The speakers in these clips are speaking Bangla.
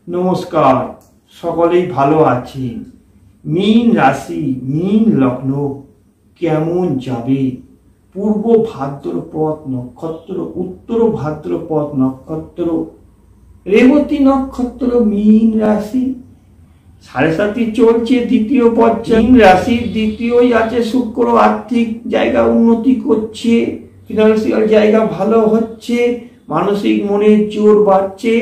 নমস্কার, সকলেই ভালো আছেন। মীন রাশি, মীন লগ্ন কেমন যাবে? পূর্ব ভাদ্রপদ নক্ষত্র, উত্তর ভাদ্রপদ নক্ষত্র, রেবতী নক্ষত্র, মীন রাশি। 7.5 চলছে দ্বিতীয় পর্যায়ে। মীন রাশির দ্বিতীয়ই আছে শুক্র। আর্থিক জায়গা উন্নতি করছে, ফিনান্সিয়াল জায়গা ভালো হচ্ছে, মানসিক মনের জোর বাড়ছে,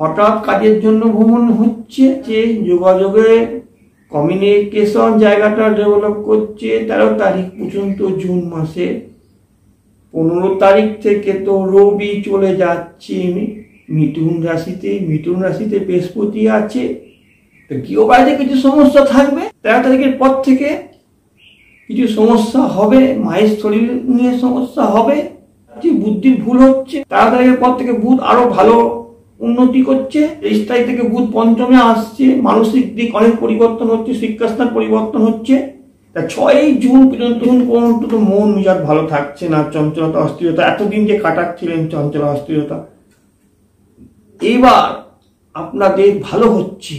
হঠাৎ কাজের জন্য ভ্রমণ হচ্ছে, যে যোগাযোগে কমিউনিকেশন জায়গাটা ডেভেলপ করছে। 13 তারিখ পর্যন্ত জুন মাসে, 15 তারিখ থেকে তো রবি চলে যাচ্ছে মিথুন রাশিতে। মিথুন রাশিতে বৃহস্পতি আছে, তো গৃহবাড়িতে কিছু সমস্যা থাকবে। 13 তারিখের পর থেকে কিছু সমস্যা হবে, মায়ের শরীর নিয়ে সমস্যা হবে, বুদ্ধির ভুল হচ্ছে। 13 তারিখের পর থেকে বুধ আরো ভালো উন্নতি করছে। 23 তারিখ থেকে বুধ পঞ্চমে আসছে, মানসিক দিক অনেক পরিবর্তন হচ্ছে, শিক্ষাস্থান পরিবর্তন হচ্ছে। 6 জুন পর্যন্ত তো মন মেজাজ ভালো থাকছে না, চঞ্চলতা অস্থিরতা, এতদিন যে কাটাচ্ছিলেন চঞ্চলা অস্থিরতা, এবার আপনাদের ভালো হচ্ছে,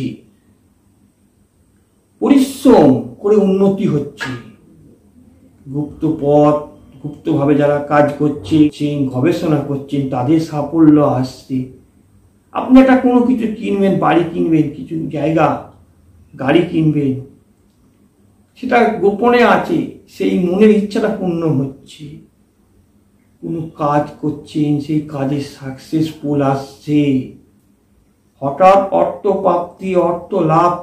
পরিশ্রম করে উন্নতি হচ্ছে। গুপ্ত পথ, গুপ্তভাবে যারা কাজ করছেন, গবেষণা করছেন, তাদের সাফল্য আসছে। আপনি একটা কোনো কিছু কিনবেন, বাড়ি কিনবেন, কিছু জায়গা গাড়ি কিনবেন, সেটা গোপনে আছে, সেই মনের ইচ্ছাটা পূর্ণ হচ্ছে। কোনো কাজ করছেন, সেই কাজে সাকসেসফুল আসছে। হঠাৎ অর্থ প্রাপ্তি, অর্থ লাভ,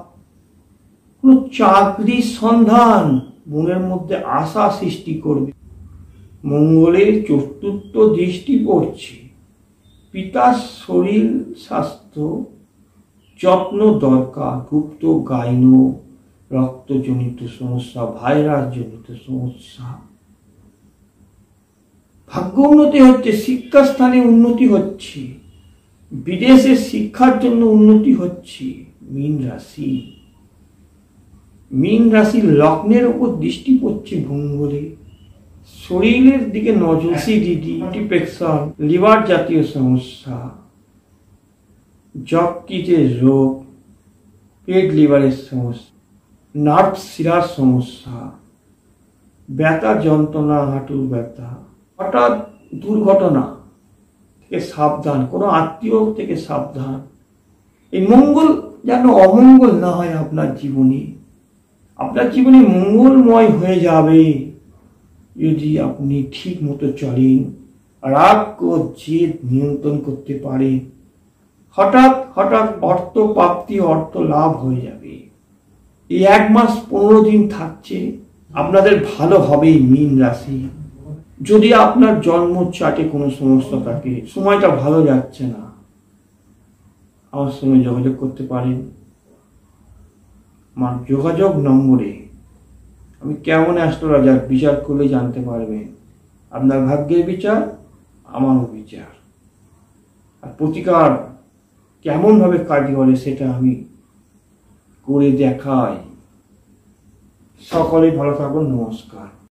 কোনো চাকরির সন্ধান মনের মধ্যে আশা সৃষ্টি করবে। মঙ্গলের 4র্থ দৃষ্টি পড়ছে। পিতার শরীর স্বাস্থ্য যত্ন দরকার। গুপ্ত গাইন রক্তজনিত সমস্যা, ভাইরাস জনিত সমস্যা। ভাগ্য উন্নতি হচ্ছে, শিক্ষাস্থানে উন্নতি হচ্ছে, বিদেশে শিক্ষার জন্য উন্নতি হচ্ছে। মীন রাশি, মীন রাশির লগ্নের উপর দৃষ্টি পড়ছে মঙ্গলে। শরীরের দিকে নজর, অ্যাসিডিটি, ডিপ্রেশন, লিভার জাতীয় সমস্যা, যকৃতের রোগ, পেট লিভারের সমস্যা, নার্ভ শিরার সমস্যা, ব্যথা যন্ত্রণা, হাঁটুর ব্যথা, হঠাৎ দুর্ঘটনা থেকে সাবধান, কোনো আত্মীয় থেকে সাবধান। এই মঙ্গল যেন অমঙ্গল না হয় আপনার জীবনে। আপনার জীবনে মঙ্গলময় হয়ে যাবে যদি আপনি ঠিক মতো চলেন, রাগ ক্রোধ জেদ নিয়ন্ত্রণ করতে পারেন। হঠাৎ হঠাৎ অর্থ প্রাপ্তি, অর্থ লাভ হয়ে যাবে। এই 1 মাস 15 দিন থাকছে, আপনাদের ভালো হবেই। মীন রাশি, যদি আপনার জন্ম চার্টে কোনো সমস্যা থাকে, সময়টা ভালো যাচ্ছে না, আমার সঙ্গে যোগাযোগ করতে পারেন। আমার যোগাযোগ নম্বরে আমি কেমন অ্যাস্ট্রোলজার বিচার করলে জানতে পারবেন। আপনার ভাগ্যের বিচার, আমারও বিচার, আর প্রতিকার কেমন ভাবে কাজ করে সেটা আমি করে দেখাই। সকলে ভালো থাকুন, নমস্কার।